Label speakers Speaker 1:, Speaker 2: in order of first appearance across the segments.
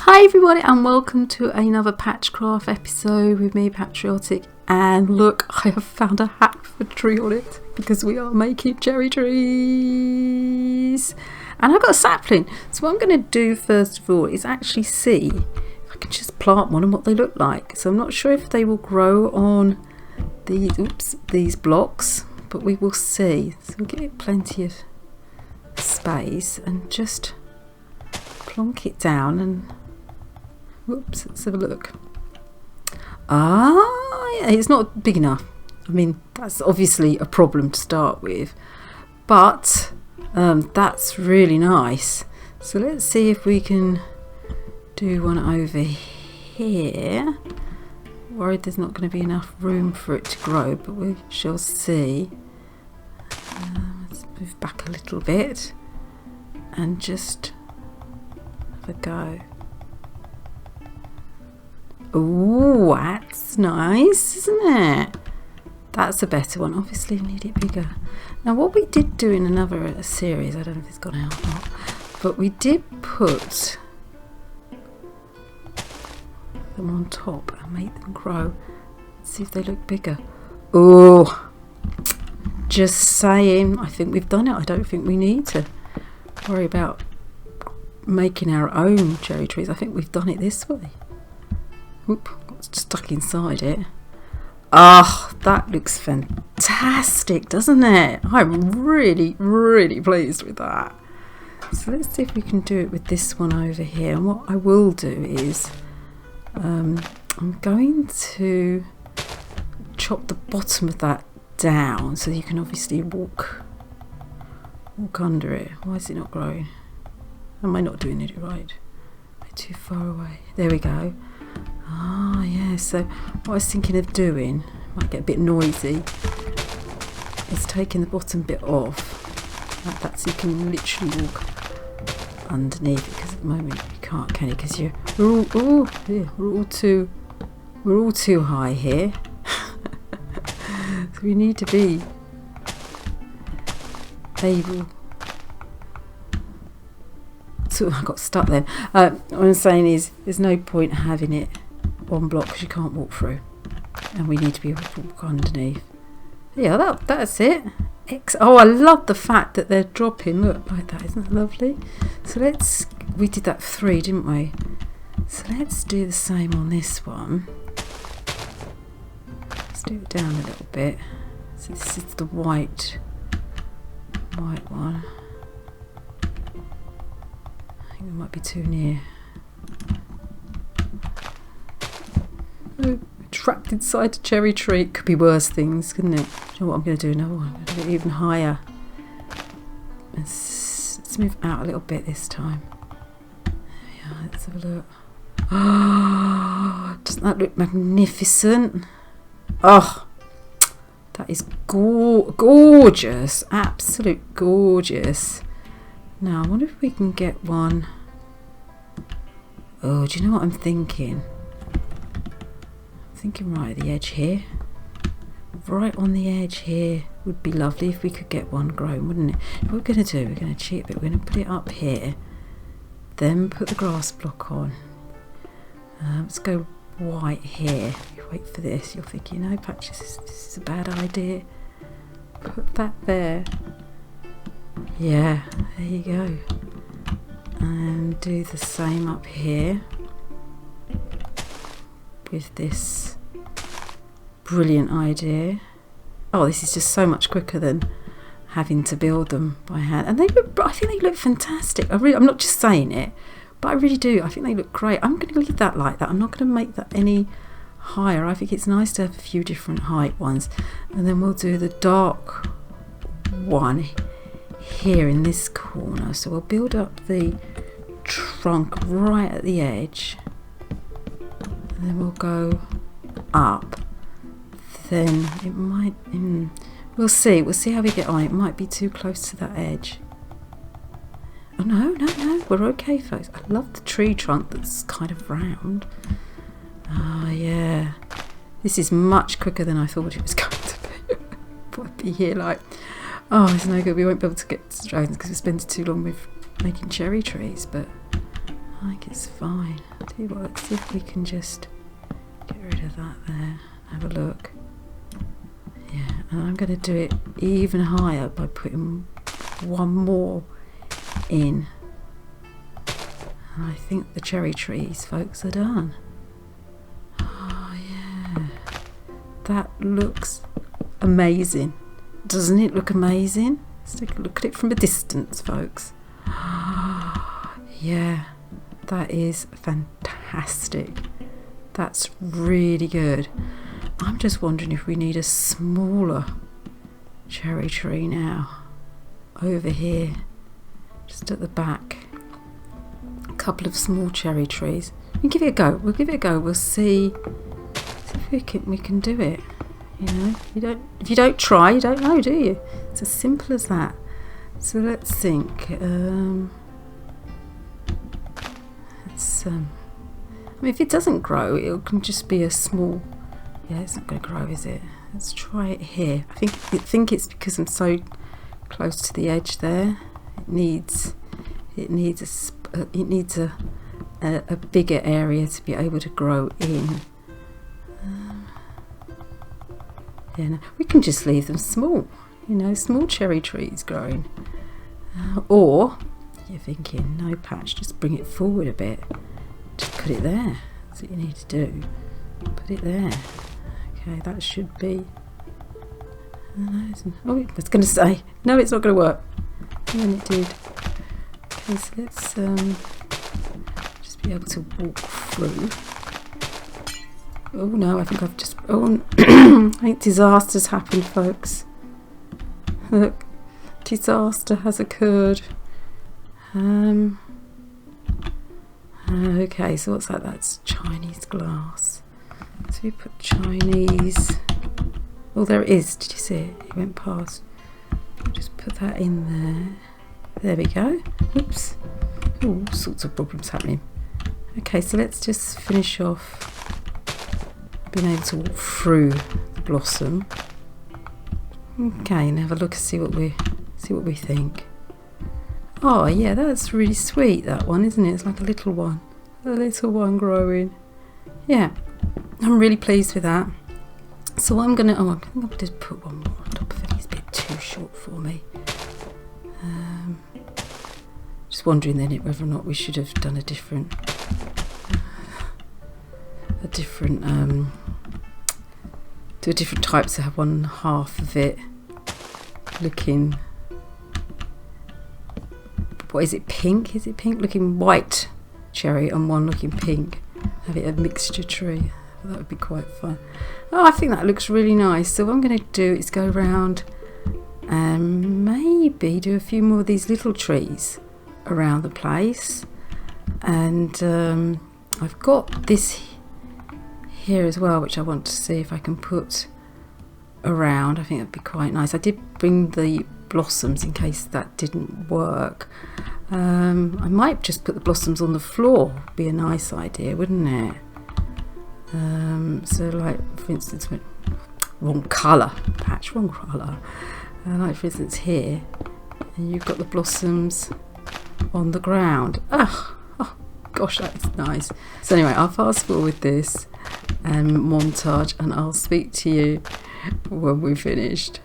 Speaker 1: Hi everybody and welcome to another Patchcraft episode with me, Patchriotic, and look, I have found a hack for Patchhriotic because we are making cherry trees and I've got a sapling. So what I'm going to do first of all is actually see if I can just plant one and what they look like. So I'm not sure if they will grow on these blocks, but we will see. So we'll give it plenty of space and just plonk it down and whoops, let's have a look. Yeah, it's not big enough. I mean, that's obviously a problem to start with, but that's really nice. So let's see if we can do one over here. Worried there's not going to be enough room for it to grow, but we shall see. Let's move back a little bit and just have a go. Oh, that's nice, isn't it? That's a better one. Obviously, we need it bigger. Now, what we did do in another series, I don't know if it's gone out or not, but we did put them on top and make them grow. Let's see if they look bigger. Oh, just saying. I think we've done it. I don't think we need to worry about making our own cherry trees. I think we've done it this way. Oop, got stuck inside it. Ah, that looks fantastic, doesn't it? I'm really, really pleased with that. So let's see if we can do it with this one over here. And what I will do is I'm going to chop the bottom of that down so you can obviously walk under it. Why is it not growing? Am I not doing it right? Am I too far away? There we go. Ah, yeah, so what I was thinking of doing, might get a bit noisy, is taking the bottom bit off, like that, so you can literally walk underneath it, because at the moment you can't, can you? Because we're all too high here. So we need to be able to, I got stuck then. What I'm saying is there's no point having it one block because you can't walk through, and we need to be able to walk underneath. Yeah, that's it. Oh, I love the fact that they're dropping, look, like that. Isn't that lovely? So we did that 3, didn't we? So let's do the same on this one. Let's do it down a little bit. So this is the white one. I think it might be too near. Oh, trapped inside a cherry tree. It could be worse things, couldn't it? Do you know what I'm going to do? No, I'm going to do it even higher. Let's move out a little bit this time. Yeah, let's have a look. Oh, doesn't that look magnificent? Oh, that is gorgeous. Absolute gorgeous. Now, I wonder if we can get one. Oh, do you know what I'm thinking? Thinking right at the edge here, right on the edge here would be lovely if we could get one grown, wouldn't it? What we're going to do, we're going to cheat a bit, we're going to put it up here, then put the grass block on. Let's go white here. You wait for this, you're thinking, no Patches, this is a bad idea. Put that there. Yeah, there you go. And do the same up here with this brilliant idea. Oh, this is just so much quicker than having to build them by hand, and I think they look fantastic. I'm not just saying it, but I really do. I think they look great. I'm going to leave that like that. I'm not going to make that any higher. I think it's nice to have a few different height ones, and then we'll do the dark one here in this corner. So we'll build up the trunk right at the edge, and then we'll go up. Then it might, we'll see how we get on. It might be too close to that edge. Oh no, we're okay folks. I love the tree trunk that's kind of round. Ah, yeah, this is much quicker than I thought it was going to be. I'd be here like, oh, it's no good, we won't be able to get to drones because we spent too long with making cherry trees, but I think it's fine. Tell you what, let's see if we can just get rid of that there. Have a look. Yeah, and I'm going to do it even higher by putting one more in. And I think the cherry trees, folks, are done. Oh yeah, that looks amazing. Doesn't it look amazing? Let's take a look at it from a distance, folks. Yeah, that is fantastic. That's really good. I'm just wondering if we need a smaller cherry tree now. Over here, just at the back. A couple of small cherry trees. We'll give it a go. We'll give it a go. We'll see if we can do it. You know, if you don't try, you don't know, do you? It's as simple as that. So let's think. I mean, if it doesn't grow, it can just be a small. Yeah, it's not going to grow, is it? Let's try it here. I think it's because I'm so close to the edge there. It needs a bigger area to be able to grow in. Yeah, no, we can just leave them small. You know, small cherry trees growing. Or you're thinking, no, Patch, just bring it forward a bit. Just put it there. That's what you need to do. Put it there. Okay, that should be. Oh, I was going to say, no, it's not going to work. And then it did. Okay, so let's just be able to walk through. Oh no, I think I've just. Oh, I think disaster's happened, folks. Look, disaster has occurred. Okay, so what's that? That's Chinese glass. So we put Chinese. Oh, there it is. Did you see it? It went past. Just put that in there. There we go. Oops. All sorts of problems happening. Okay, so let's just finish off being able to walk through the blossom. Okay, and have a look and see what we think. Oh yeah, that's really sweet, that one, isn't it? It's like a little one growing. Yeah, I'm really pleased with that. So I'm gonna, I think I'll just put one more on top of it. It's a bit too short for me. Just wondering then whether or not we should have done a different type, to have one half of it looking, what is it, pink? Is it pink? Looking white cherry and one looking pink. Have it a mixture tree. That would be quite fun. Oh, I think that looks really nice. So what I'm going to do is go around and maybe do a few more of these little trees around the place. And I've got this here as well, which I want to see if I can put around. I think that'd be quite nice. I did bring the blossoms in case that didn't work. I might just put the blossoms on the floor. Be a nice idea, wouldn't it? So like, for instance, wrong colour, Patch, wrong colour. Like for instance here, and you've got the blossoms on the ground. Oh gosh, that's nice. So anyway, I'll fast forward this montage and I'll speak to you when we've finished.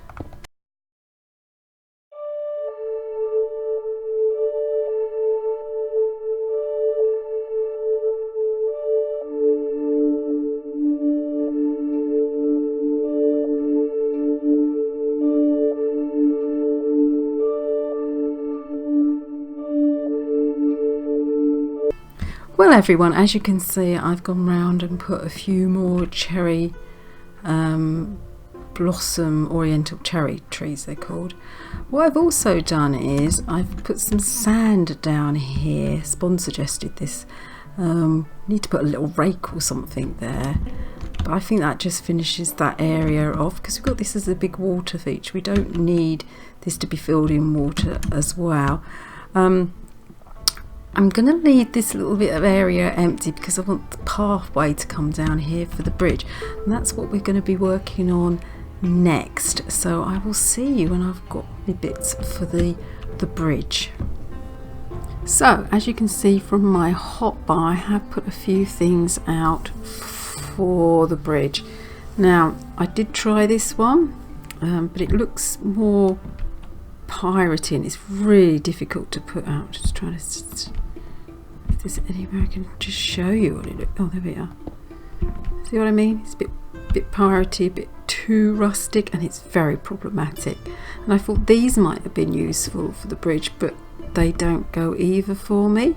Speaker 1: Well everyone, as you can see, I've gone round and put a few more cherry blossom oriental cherry trees, they're called. What I've also done is I've put some sand down here. Spon suggested this. Need to put a little rake or something there, but I think that just finishes that area off, because we've got this as a big water feature. We don't need this to be filled in water as well. I'm going to leave this little bit of area empty because I want the pathway to come down here for the bridge, and that's what we're going to be working on next. So I will see you when I've got my bits for the bridge. So as you can see from my hotbar, I have put a few things out for the bridge. Now I did try this one, but it looks more piratey and it's really difficult to put out. Just trying to, if there's anywhere I can just show you what it looks. Oh, there we are. See what I mean? It's a bit piratey, a bit too rustic, and it's very problematic. And I thought these might have been useful for the bridge, but they don't go either for me.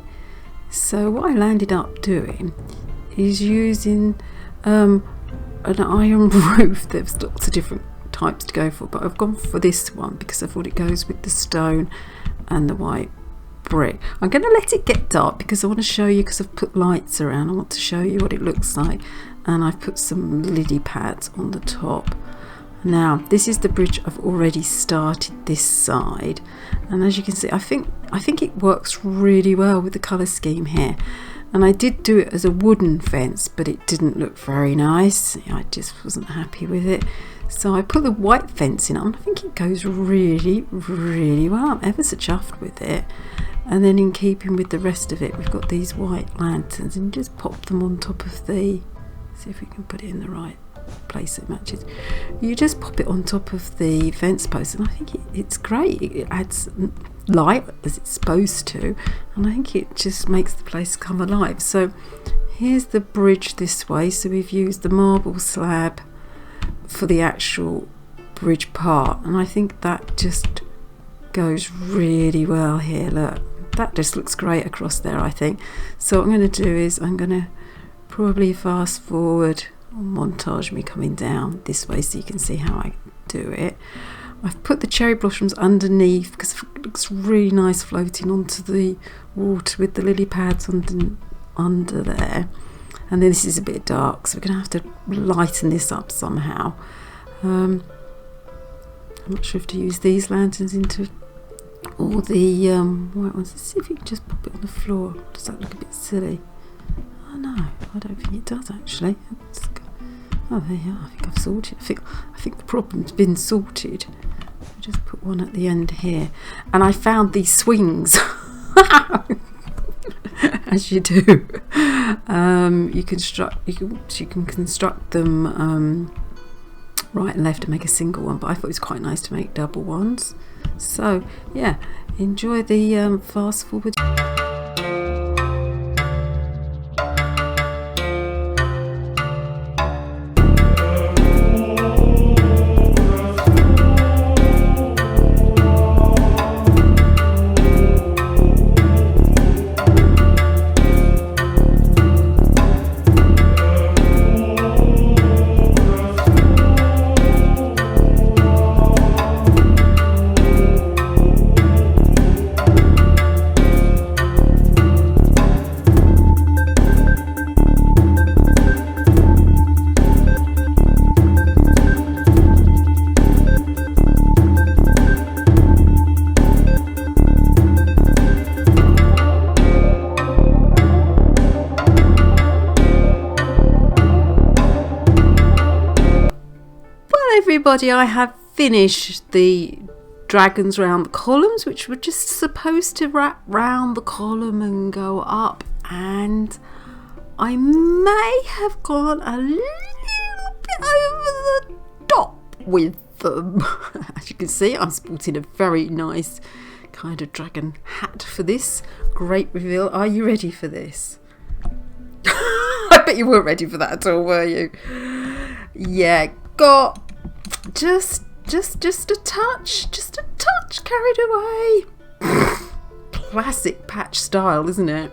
Speaker 1: So what I landed up doing is using an iron roof. There's lots of different types to go for, but I've gone for this one because I thought it goes with the stone and the white brick. I'm going to let it get dark because I want to show you, because I've put lights around, I want to show you what it looks like. And I've put some lily pads on the top. Now this is the bridge. I've already started this side, and as you can see, I think it works really well with the colour scheme here. And I did do it as a wooden fence, but it didn't look very nice. I just wasn't happy with it, so I put the white fencing on. I think it goes really well. I'm ever so chuffed with it. And then in keeping with the rest of it, we've got these white lanterns, and just pop them on top of the, see if we can put it in the right place it matches. You just pop it on top of the fence post, and I think it's great. It adds light as it's supposed to, and I think it just makes the place come alive. So here's the bridge this way. So we've used the marble slab for the actual bridge part, and I think that just goes really well here. Look, that just looks great across there, I think. So what I'm going to do is I'm going to probably fast forward or montage me coming down this way so you can see how I do it. I've put the cherry blossoms underneath because it looks really nice floating onto the water with the lily pads under there. And then this is a bit dark, so we're going to have to lighten this up somehow. I'm not sure if to use these lanterns into all the white ones. Let's see if you can just pop it on the floor. Does that look a bit silly? Oh no, I don't think it does actually. Oh, there you are. I think I've sorted. I think the problem's been sorted. I'll just put one at the end here, and I found these swings. As you do, you can construct them right and left to make a single one, but I thought it was quite nice to make double ones. So yeah, enjoy the fast forward. Everybody, I have finished the dragons round the columns, which were just supposed to wrap round the column and go up, and I may have gone a little bit over the top with them. As you can see, I'm sporting a very nice kind of dragon hat for this great reveal. Are you ready for this? I bet you weren't ready for that at all, were you? Yeah, got just a touch carried away. Classic patch style, isn't it?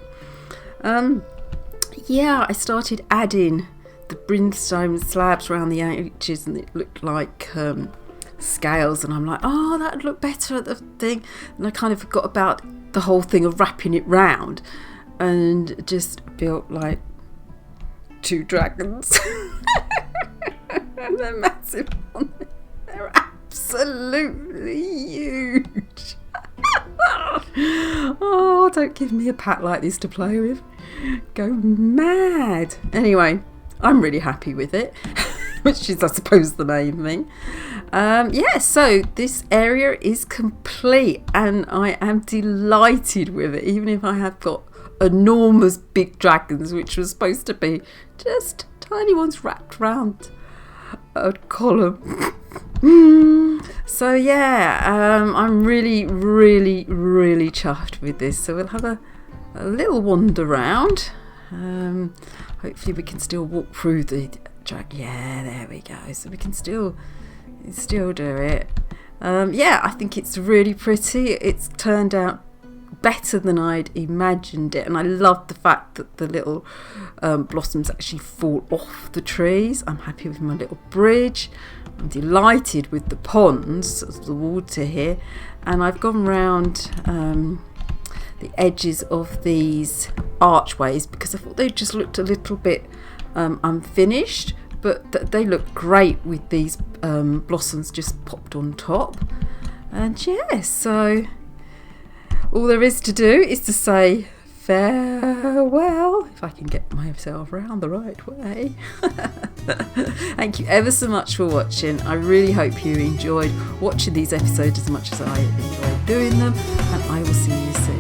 Speaker 1: Yeah, I started adding the brimstone slabs around the edges, and it looked like scales, and I'm like, oh, that'd look better at the thing, and I kind of forgot about the whole thing of wrapping it round, and just built like two dragons. They're massive. They're absolutely huge. Oh, don't give me a pat like this to play with. Go mad. Anyway, I'm really happy with it. which is I suppose the main thing. Yeah, so this area is complete and I am delighted with it, even if I have got enormous big dragons, which was supposed to be just tiny ones wrapped around a column. So yeah, I'm really chuffed with this. So we'll have a little wander around. Hopefully we can still walk through the drag. Yeah, there we go. So we can still do it. Yeah, I think it's really pretty. It's turned out better than I'd imagined it, and I love the fact that the little blossoms actually fall off the trees. I'm happy with my little bridge. I'm delighted with the ponds, the water here, and I've gone round the edges of these archways because I thought they just looked a little bit unfinished, but they look great with these blossoms just popped on top. And yeah, so all there is to do is to say farewell, if I can get myself around the right way. Thank you ever so much for watching. I really hope you enjoyed watching these episodes as much as I enjoyed doing them, and I will see you soon.